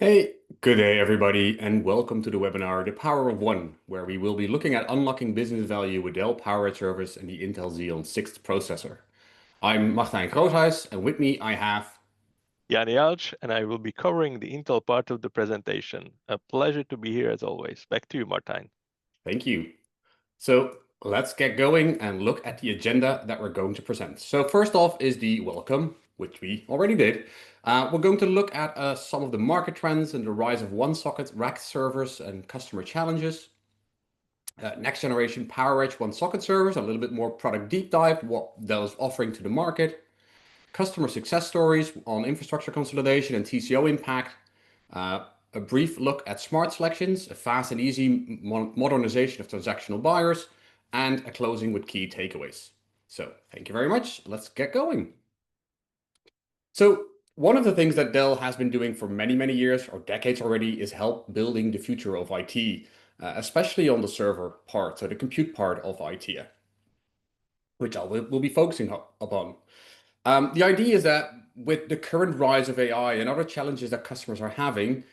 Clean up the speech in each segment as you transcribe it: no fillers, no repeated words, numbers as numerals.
Hey, good day everybody, and welcome to the webinar, The Power of One, where we will be looking at unlocking business value with Dell PowerEdge servers and the Intel Xeon 6th processor. I'm Martijn Groothuis, and with me I have... Jani Alch, and I will be covering the Intel part of the presentation. A pleasure to be here as always. Back to you, Martijn. Thank you. So let's get going and look at the agenda that we're going to present. So first off is the welcome, which we already did. We're going to look at some of the market trends and the rise of one-socket rack servers and customer challenges. Next generation PowerEdge one-socket servers, a little bit more product deep dive, what Dell is offering to the market. Customer success stories on infrastructure consolidation and TCO impact. A brief look at smart selections, a fast and easy modernization of transactional buyers, and a closing with key takeaways. So thank you very much. Let's get going. So one of the things that Dell has been doing for many, many years or decades already is help building the future of IT, especially on the server part, so the compute part of IT, which we'll be focusing upon. The idea is that with the current rise of AI and other challenges that customers are having,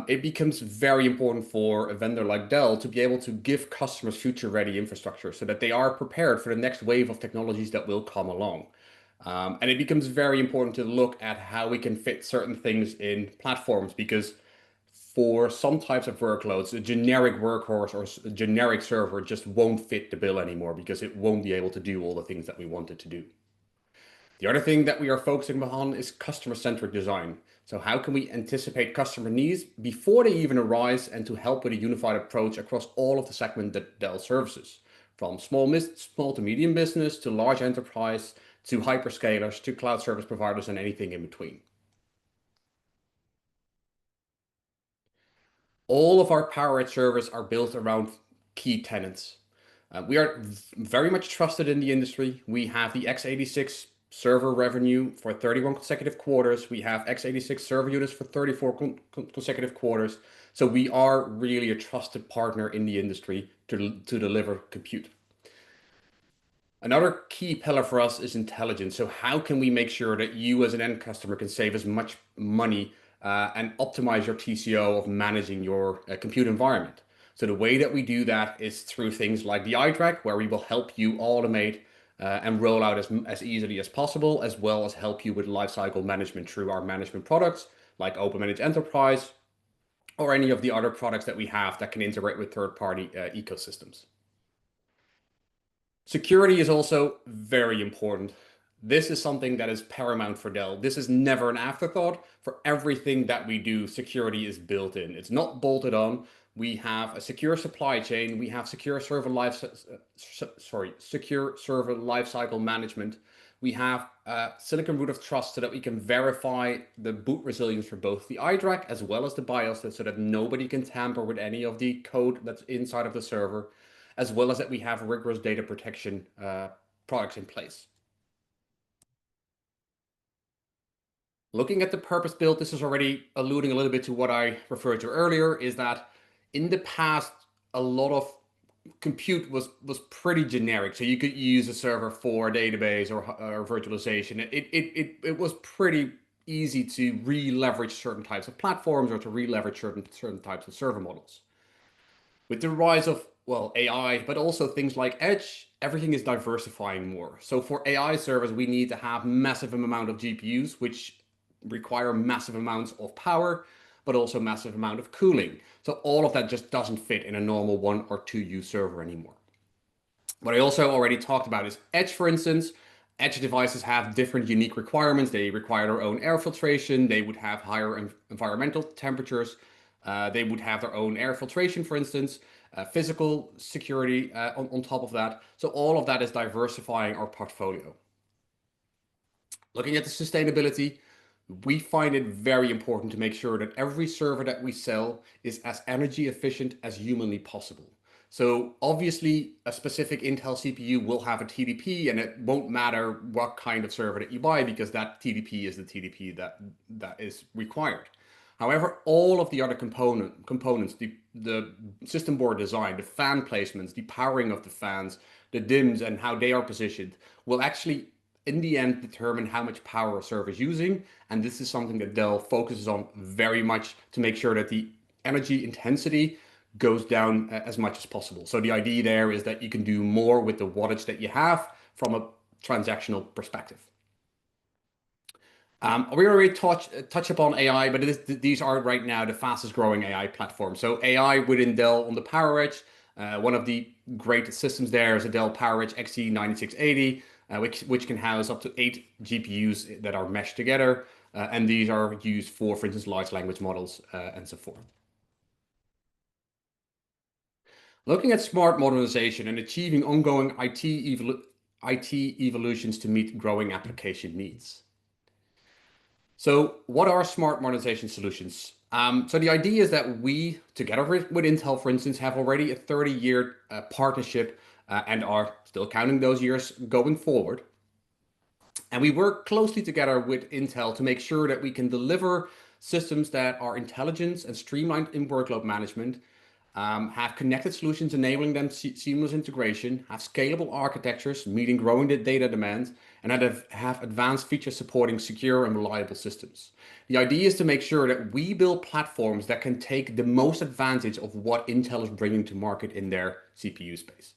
it becomes very important for a vendor like Dell to be able to give customers future-ready infrastructure so that they are prepared for the next wave of technologies that will come along. And it becomes very important to look at how we can fit certain things in platforms, because for some types of workloads, a generic workhorse or a generic server just won't fit the bill anymore because it won't be able to do all the things that we want it to do. The other thing that we are focusing on is customer-centric design. So how can we anticipate customer needs before they even arise and to help with a unified approach across all of the segment that Dell services, from small to medium business to large enterprise to hyperscalers to cloud service providers and anything in between. All of our PowerEdge servers are built around key tenants. We are very much trusted in the industry. We have the x86 server revenue for 31 consecutive quarters. We have x86 server units for 34 consecutive quarters. So we are really a trusted partner in the industry to deliver compute. Another key pillar for us is intelligence. So how can we make sure that you as an end customer can save as much money and optimize your TCO of managing your compute environment? So the way that we do that is through things like the iDRAC, where we will help you automate and roll out as easily as possible, as well as help you with lifecycle management through our management products like Open Managed Enterprise or any of the other products that we have that can integrate with third-party ecosystems. Security is also very important. This is something that is paramount for Dell. This is never an afterthought. For everything that we do, security is built in. It's not bolted on. We have a secure supply chain. We have secure server lifecycle management. We have silicon root of trust so that we can verify the boot resilience for both the iDRAC as well as the BIOS, so that nobody can tamper with any of the code that's inside of the server, as well as that we have rigorous data protection products in place. Looking at the purpose built, this is already alluding a little bit to what I referred to earlier, is that in the past, a lot of compute was pretty generic. So you could use a server for a database or virtualization. It was pretty easy to re-leverage certain types of platforms or to re-leverage certain types of server models. With the rise of, well, AI, but also things like Edge, everything is diversifying more. So for AI servers, we need to have massive amount of GPUs, which require massive amounts of power, but also massive amount of cooling. So all of that just doesn't fit in a normal 1 or 2U server anymore. What I also already talked about is Edge, for instance. Edge devices have different unique requirements. They require their own air filtration. They would have higher environmental temperatures. They would have their own air filtration, for instance, physical security on top of that. So all of that is diversifying our portfolio. Looking at the sustainability, we find it very important to make sure that every server that we sell is as energy efficient as humanly possible. So obviously a specific Intel CPU will have a TDP, and it won't matter what kind of server that you buy, because that TDP is the TDP that is required. However, all of the other components, the system board design, the fan placements, the powering of the fans, the DIMMs and how they are positioned will actually in the end determine how much power a server is using. And this is something that Dell focuses on very much to make sure that the energy intensity goes down as much as possible. So the idea there is that you can do more with the wattage that you have from a transactional perspective. We already touch upon AI, but these are right now the fastest growing AI platforms. So AI within Dell on the PowerEdge, one of the great systems there is a Dell PowerEdge XE9680, which can house up to 8 GPUs that are meshed together. And these are used for instance, large language models and so forth. Looking at smart modernization and achieving ongoing IT evolutions to meet growing application needs. So what are smart modernization solutions? So the idea is that we, together with Intel, for instance, have already a 30-year partnership and are still counting those years going forward. And we work closely together with Intel to make sure that we can deliver systems that are intelligent and streamlined in workload management, have connected solutions enabling them seamless integration, have scalable architectures meeting growing data demands, and have advanced features supporting secure and reliable systems. The idea is to make sure that we build platforms that can take the most advantage of what Intel is bringing to market in their CPU space.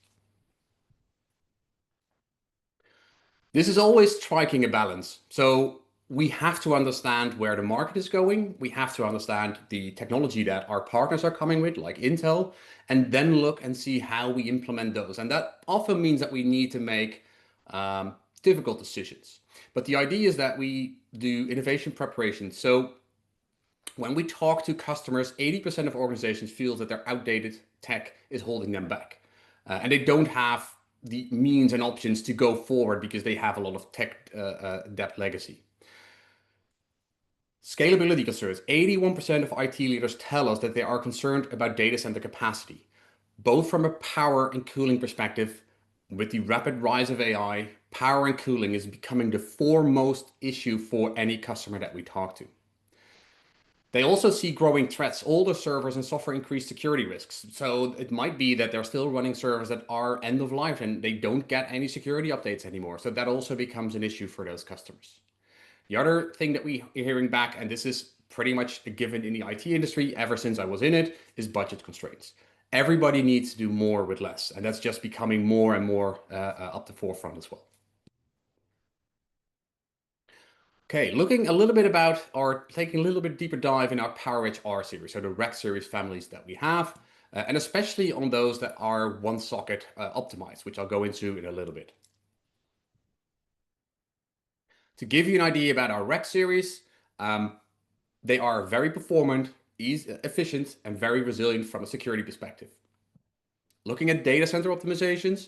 This is always striking a balance. So we have to understand where the market is going. We have to understand the technology that our partners are coming with, like Intel, and then look and see how we implement those. And that often means that we need to make difficult decisions. But the idea is that we do innovation preparation. So when we talk to customers, 80% of organizations feel that their outdated tech is holding them back. And they don't have the means and options to go forward because they have a lot of tech debt legacy. Scalability concerns. 81% of IT leaders tell us that they are concerned about data center capacity, both from a power and cooling perspective. With the rapid rise of AI, power and cooling is becoming the foremost issue for any customer that we talk to. They also see growing threats, older servers and software increased security risks. So it might be that they're still running servers that are end of life and they don't get any security updates anymore. So that also becomes an issue for those customers. The other thing that we are hearing back, and this is pretty much a given in the IT industry ever since I was in it, is budget constraints. Everybody needs to do more with less, and that's just becoming more and more up the forefront as well. Okay, looking a little bit about or taking a little bit deeper dive in our PowerEdge R series, so the rack series families that we have, and especially on those that are one socket optimized, which I'll go into in a little bit. To give you an idea about our rack series, they are very performant, efficient, and very resilient from a security perspective. Looking at data center optimizations,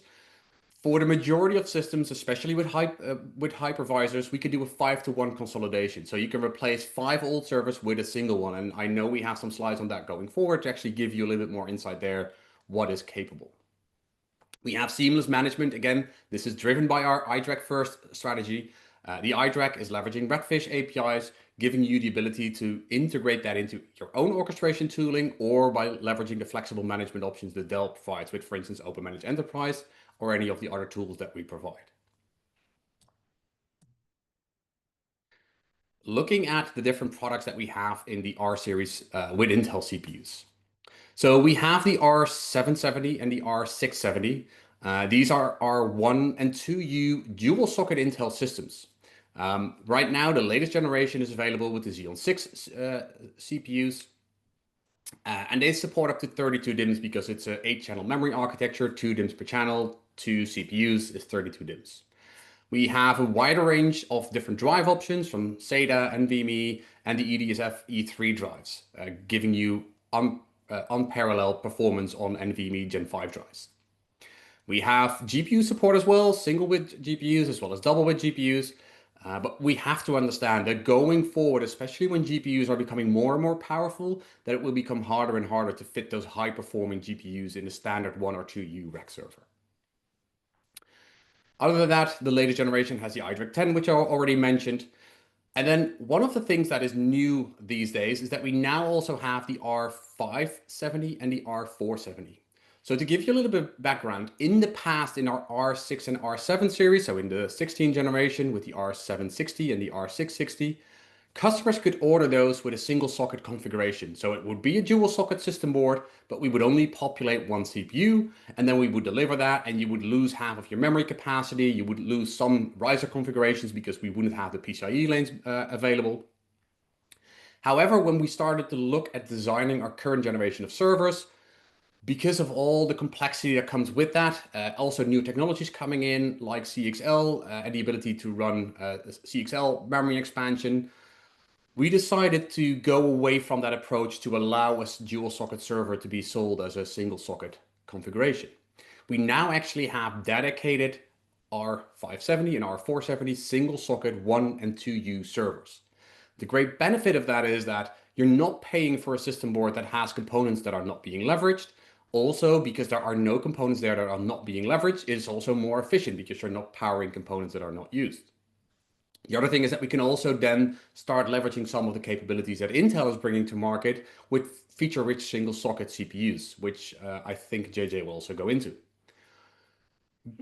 for the majority of systems, especially with hypervisors, we can do a 5-to-1 consolidation. So you can replace 5 old servers with a single one. And I know we have some slides on that going forward to actually give you a little bit more insight there, what is capable. We have seamless management. Again, this is driven by our iDRAC first strategy. The iDRAC is leveraging Redfish APIs, giving you the ability to integrate that into your own orchestration tooling or by leveraging the flexible management options that Dell provides with, for instance, Open Managed Enterprise or any of the other tools that we provide. Looking at the different products that we have in the R series with Intel CPUs. So we have the R770 and the R670. These are our 1 and 2U dual socket Intel systems. Right now, the latest generation is available with the Xeon 6 CPUs. And they support up to 32 DIMMs because it's an 8-channel memory architecture, 2 DIMMs per channel, 2 CPUs is 32 DIMMs. We have a wider range of different drive options from SATA, NVMe, and the EDSF E3 drives, giving you unparalleled performance on NVMe Gen 5 drives. We have GPU support as well, single width GPUs as well as double width GPUs. But we have to understand that going forward, especially when GPUs are becoming more and more powerful, that it will become harder and harder to fit those high performing GPUs in a standard 1 or 2U rack server. Other than that, the latest generation has the iDRAC 10, which I already mentioned. And then one of the things that is new these days is that we now also have the R570 and the R470. So to give you a little bit of background, in the past, in our R6 and R7 series, so in the 16th generation with the R760 and the R660, customers could order those with a single socket configuration. So it would be a dual socket system board, but we would only populate one CPU, and then we would deliver that, and you would lose half of your memory capacity. You would lose some riser configurations because we wouldn't have the PCIe lanes available. However, when we started to look at designing our current generation of servers, because of all the complexity that comes with that, also new technologies coming in like CXL and the ability to run CXL memory expansion, we decided to go away from that approach to allow a dual socket server to be sold as a single socket configuration. We now actually have dedicated R570 and R470 single socket 1 and 2U servers. The great benefit of that is that you're not paying for a system board that has components that are not being leveraged. Also, because there are no components there that are not being leveraged, it's also more efficient because you're not powering components that are not used. The other thing is that we can also then start leveraging some of the capabilities that Intel is bringing to market with feature-rich single socket CPUs, which I think JJ will also go into.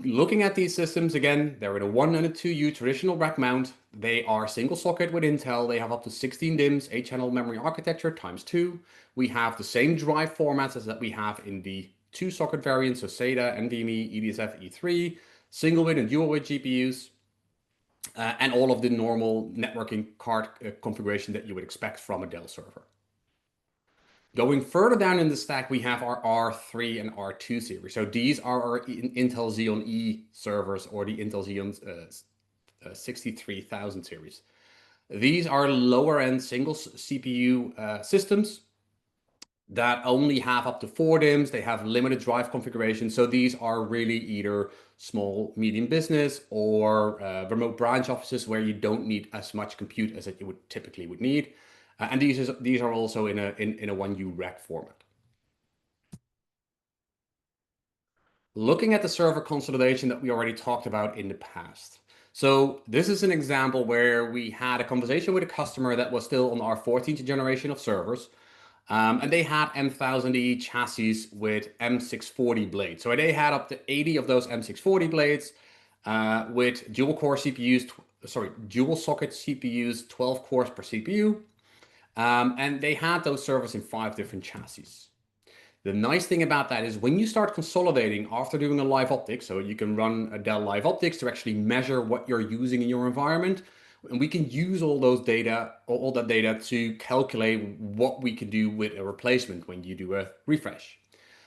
Looking at these systems, again, they're in a 1 and a 2U traditional rack mount. They are single socket with Intel. They have up to 16 DIMMs, 8-channel memory architecture times 2. We have the same drive formats as that we have in the 2-socket variants, so SATA, NVMe, EDSF, E3, single bit and dual bit GPUs, and all of the normal networking card configuration that you would expect from a Dell server. Going further down in the stack, we have our R3 and R2 series. So these are our Intel Xeon E servers or the Intel Xeon 63000 series. These are lower end single CPU systems that only have up to 4 DIMMs. They have limited drive configuration. So these are really either small, medium business or remote branch offices where you don't need as much compute as that you would typically need. And these are also in a 1U rack format. Looking at the server consolidation that we already talked about in the past. So this is an example where we had a conversation with a customer that was still on our 14th generation of servers. And they had M1000E chassis with M640 blades. So they had up to 80 of those M640 blades with dual socket CPUs, 12 cores per CPU. And they had those servers in 5 different chassis. The nice thing about that is when you start consolidating after doing a live optics, so you can run a Dell live optics to actually measure what you're using in your environment. And we can use all those data, all that data to calculate what we can do with a replacement when you do a refresh.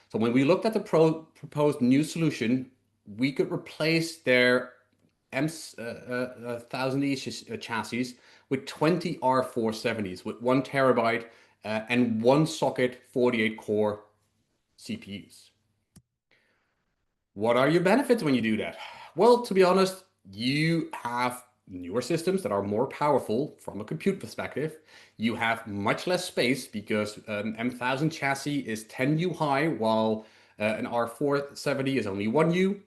So when we looked at the proposed new solution, we could replace their M1000E chassis with 20 R470s with 1 terabyte and 1 socket 48 core CPUs. What are your benefits when you do that? Well, to be honest, you have newer systems that are more powerful from a compute perspective. You have much less space because an M1000 chassis is 10U high, while an R470 is only 1U.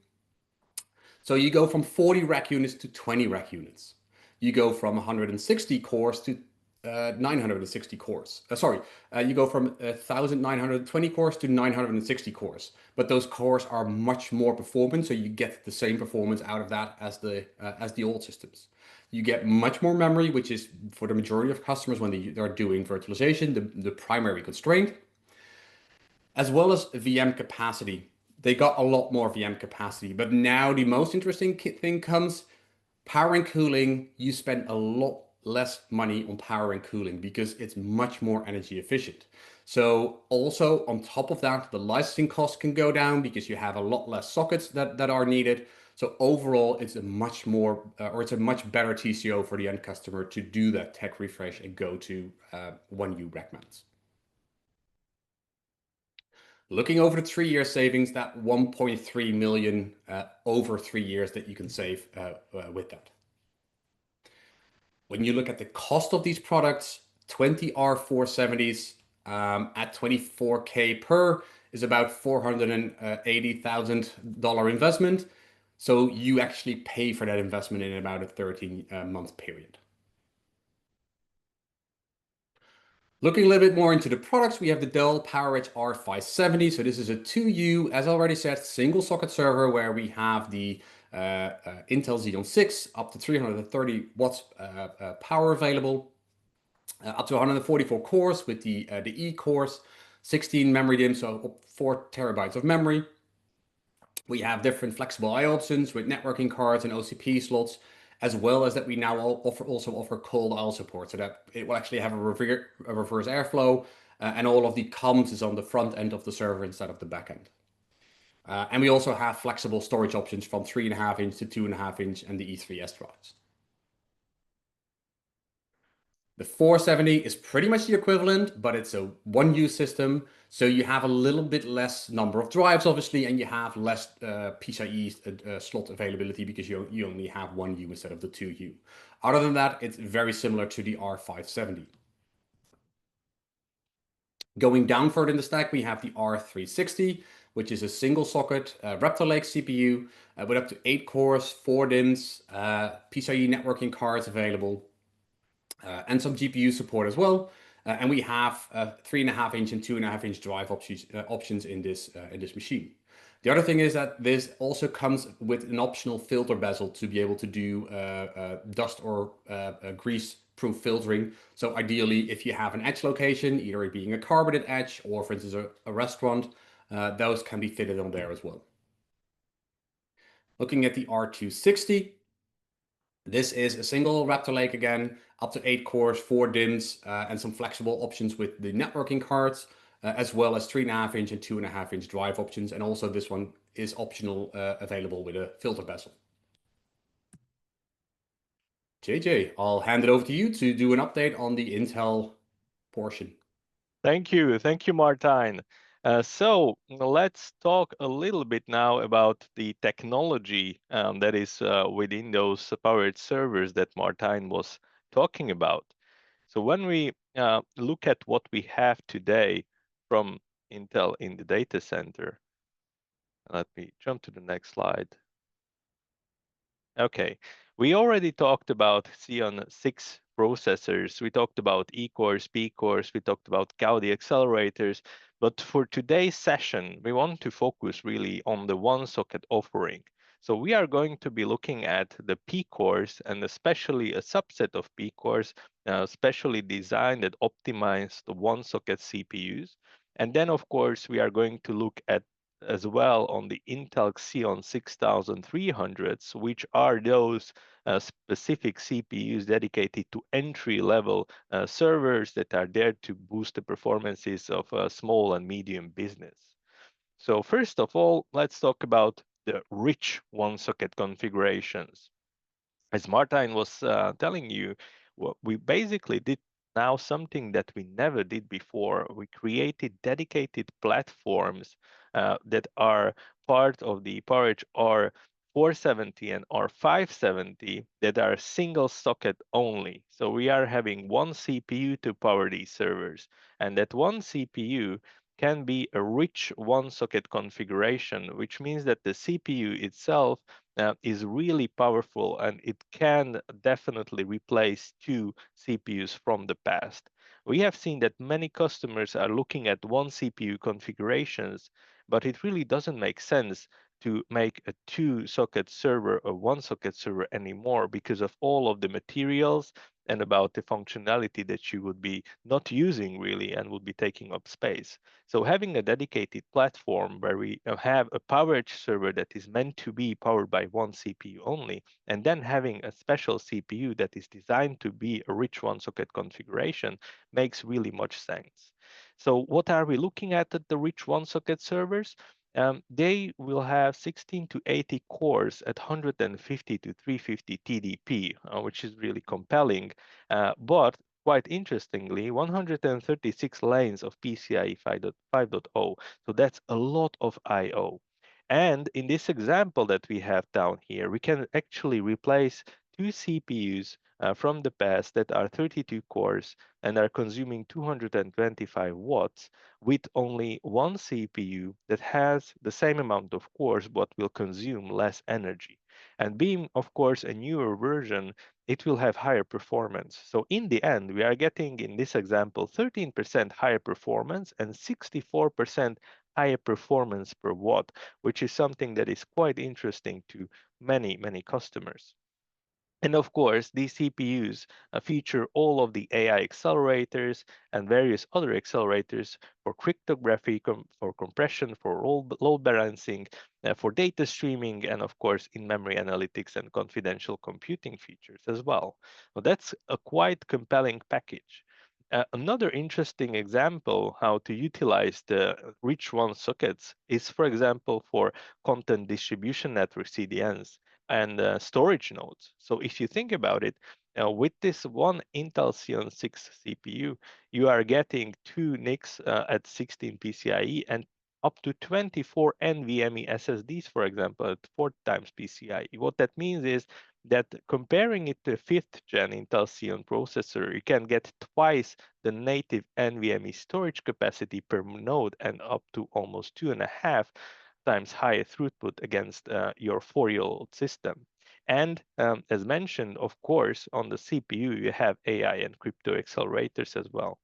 So you go from 40 rack units to 20 rack units. You go from 160 cores to 960 cores. You go from 1,920 cores to 960 cores. But those cores are much more performant, so you get the same performance out of that as the old systems. You get much more memory, which is for the majority of customers when they're doing virtualization, the primary constraint, as well as VM capacity. They got a lot more VM capacity, but now the most interesting thing comes. Power and cooling, you spend a lot less money on power and cooling because it's much more energy efficient. So also on top of that, the licensing costs can go down because you have a lot less sockets that are needed. So overall, it's a much more, or it's a much better TCO for the end customer to do that tech refresh and go to 1U rack mounts. Looking over the 3-year savings, that 1.3 million over 3 years that you can save with that. When you look at the cost of these products, 20 R470s at 24K per is about $480,000 investment. So you actually pay for that investment in about a 13-month period. Looking a little bit more into the products, we have the Dell PowerEdge R570. So this is a 2U, as already said, single socket server where we have the Intel Xeon 6 up to 330 watts power available, up to 144 cores with the E cores, 16 memory DIMMs, so 4 terabytes of memory. We have different flexible I/O options with networking cards and OCP slots, as well as that we now also offer cold I/O support, so that it will actually have a reverse airflow, and all of the comms is on the front end of the server instead of the back end. And we also have flexible storage options from 3.5 inch to 2.5 inch and the E3S drives. The 470 is pretty much the equivalent, but it's a one-use system. So you have a little bit less number of drives, obviously, and you have less PCIe slot availability because you only have one U instead of the 2U. Other than that, it's very similar to the R570. Going down further in the stack, we have the R360, which is a single socket Raptor Lake CPU with up to 8 cores, 4 DIMMs, PCIe networking cards available, and some GPU support as well. And we have 3.5 inch and 2.5 inch drive options in this machine. The other thing is that this also comes with an optional filter bezel to be able to do dust or grease proof filtering. So ideally, if you have an edge location, either it being a carpeted edge or for instance a restaurant, those can be fitted on there as well. Looking at the R260, this is a single Raptor Lake again, up to 8 cores, 4 DIMMs, and some flexible options with the networking cards, as well as 3.5 inch and 2.5 inch drive options. And also this one is optional, available with a filter bezel. JJ, I'll hand it over to you to do an update on the Intel portion. Thank you, Martijn. So let's talk a little bit now about the technology that is within those PowerEdge servers that Martijn was talking about. So when we look at what we have today from Intel in the data center, let me jump to the next slide. Okay, we already talked about Xeon 6 processors. We talked about E-cores, P-cores, we talked about Gaudi accelerators. But for today's session, we want to focus really on the one-socket offering. So we are going to be looking at the P-cores and especially a subset of P-cores, specially designed that optimize the one-socket CPUs. And then, of course, we are going to look at as well on the Intel Xeon 6300s, which are those specific CPUs dedicated to entry-level servers that are there to boost the performances of a small and medium business. So first of all, let's talk about the rich one-socket configurations. As Martijn was telling you, what we basically did now something that we never did before. We created dedicated platforms that are part of the PowerEdge R470 and R570 that are single socket only. So we are having one CPU to power these servers, and that one CPU can be a rich one socket configuration, which means that the CPU itself is really powerful and it can definitely replace 2 CPUs from the past. We have seen that many customers are looking at one CPU configurations, but it really doesn't make sense to make a 2-socket server a 1-socket server anymore because of all of the materials and about the functionality that you would be not using really and would be taking up space. So having a dedicated platform where we have a PowerEdge server that is meant to be powered by one CPU only, and then having a special CPU that is designed to be a rich one-socket configuration makes really much sense. So what are we looking at the rich one-socket servers? They will have 16 to 80 cores at 150 to 350 TDP, which is really compelling. But quite interestingly, 136 lanes of PCIe 5.0. So that's a lot of I/O. And in this example that we have down here, we can actually replace 2 CPUs from the past that are 32 cores and are consuming 225 watts with only one CPU that has the same amount of cores but will consume less energy. And being, of course, a newer version, it will have higher performance. So in the end, we are getting, in this example, 13% higher performance and 64% higher performance per watt, which is something that is quite interesting to many, many customers. And of course, these CPUs feature all of the AI accelerators and various other accelerators for cryptography, for compression, for load balancing, for data streaming, and of course, in-memory analytics and confidential computing features as well. Well, that's a quite compelling package. Another interesting example how to utilize the rich one sockets is, for example, for content distribution network CDNs and storage nodes. So if you think about it, with this one Intel Xeon 6 CPU, you are getting two NICs at 16 PCIe and up to 24 NVMe SSDs, for example, at 4 times PCIe. What that means is that comparing it to a fifth gen Intel Xeon processor, you can get twice the native NVMe storage capacity per node and up to almost 2.5 times higher throughput against your 4-year-old system. And as mentioned, of course, on the CPU, you have AI and crypto accelerators as well.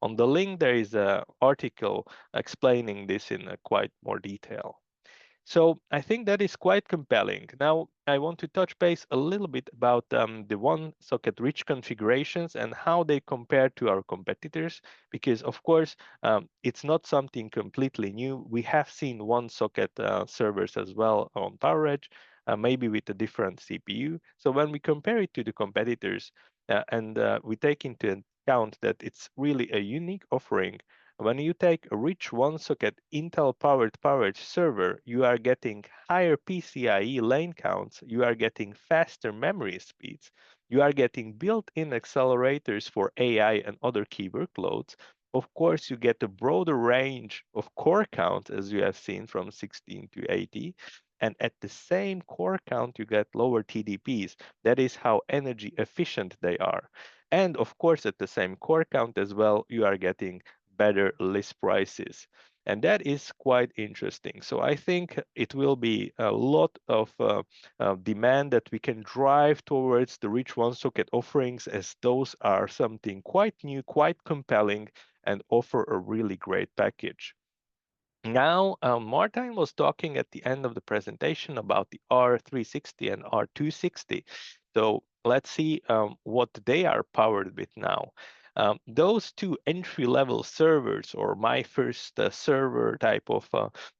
On the link, there is an article explaining this in quite more detail. So I think that is quite compelling. Now, I want to touch base a little bit about the one socket rich configurations and how they compare to our competitors, because of course, it's not something completely new. We have seen one socket servers as well on PowerEdge, maybe with a different CPU. So when we compare it to the competitors and we take into account that it's really a unique offering, when you take a rich one-socket Intel-powered PowerEdge server, you are getting higher PCIe lane counts, you are getting faster memory speeds, you are getting built-in accelerators for AI and other key workloads. Of course, you get a broader range of core count, as you have seen, from 16 to 80. And at the same core count, you get lower TDPs. That is how energy efficient they are. And of course, at the same core count as well, you are getting better list prices. And that is quite interesting. So I think it will be a lot of demand that we can drive towards the rich one socket offerings, as those are something quite new, quite compelling, and offer a really great package. Now, Martin was talking at the end of the presentation about the R360 and R260. So let's see what they are powered with now. Those two entry-level servers, or my first server type of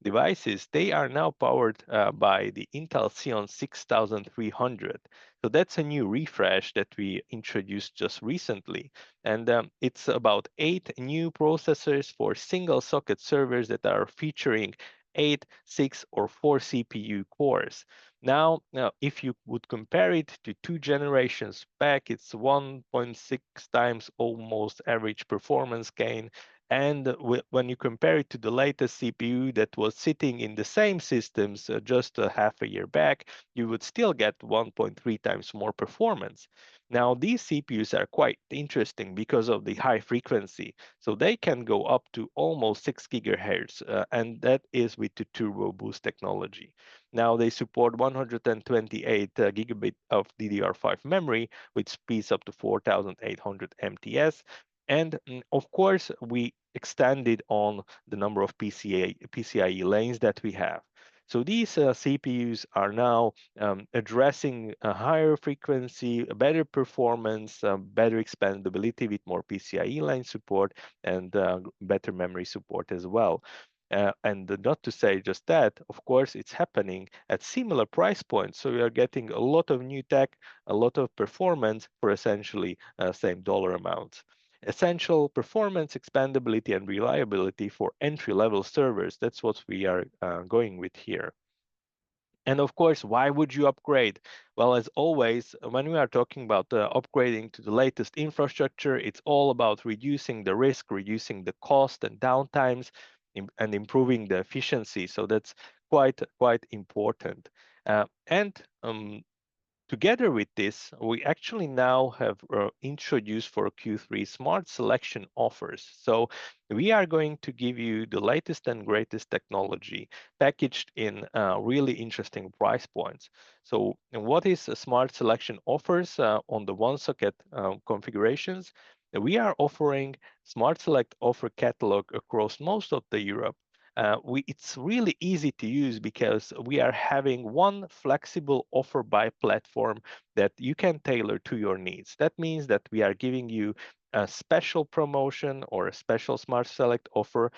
devices, they are now powered by the Intel Xeon 6300. So that's a new refresh that we introduced just recently. And it's about 8 new processors for single socket servers that are featuring 8, 6, or 4 CPU cores. Now, if you would compare it to 2 generations back, it's 1.6 times almost average performance gain. And when you compare it to the latest CPU that was sitting in the same systems just a half a year back, you would still get 1.3 times more performance. Now, these CPUs are quite interesting because of the high frequency. So they can go up to almost 6 gigahertz, and that is with the Turbo Boost technology. Now, they support 128 gigabit of DDR5 memory, which speeds up to 4,800 MTS. And of course, we extended on the number of PCIe lanes that we have. So these CPUs are now addressing a higher frequency, a better performance, better expandability with more PCIe line support, and better memory support as well. And not to say just that, of course, it's happening at similar price points. So we are getting a lot of new tech, a lot of performance for essentially same dollar amounts. Essential performance, expandability, and reliability for entry-level servers. That's what we are going with here. And of course, why would you upgrade? Well, as always, when we are talking about upgrading to the latest infrastructure, it's all about reducing the risk, reducing the cost and downtimes, and improving the efficiency. So that's quite important. And together with this, we actually now have introduced for Q3 smart selection offers. So we are going to give you the latest and greatest technology packaged in really interesting price points. So what is a smart selection offers on the one socket configurations? We are offering smart select offer catalog across most of the Europe. It's really easy to use because we are having one flexible offer by platform that you can tailor to your needs. That means that we are giving you a special promotion or a special smart select offer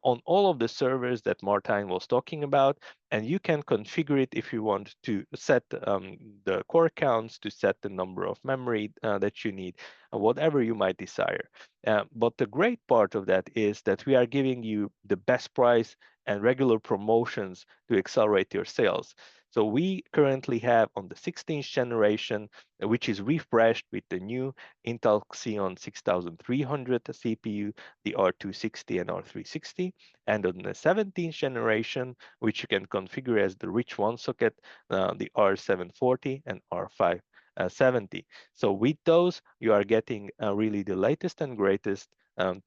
on all of the servers that Martijn was talking about, and you can configure it if you want to set the core counts, to set the number of memory that you need, whatever you might desire. But the great part of that is that we are giving you the best price and regular promotions to accelerate your sales. So we currently have on the 16th generation, which is refreshed with the new Intel Xeon 6300 CPU, the R260 and R360, and on the 17th generation, which you can configure as the rich one socket, the R740 and R570. So with those, you are getting really the latest and greatest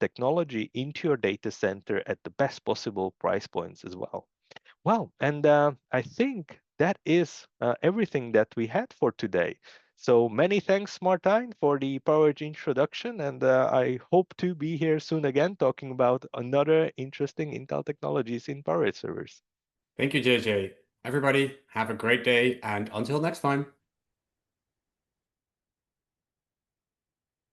technology into your data center at the best possible price points as well. Well, and I think that is everything that we had for today. So many thanks, Martijn, for the PowerEdge introduction, and I hope to be here soon again talking about another interesting Intel technologies in PowerEdge servers. Thank you, JJ. Everybody, have a great day, and until next time.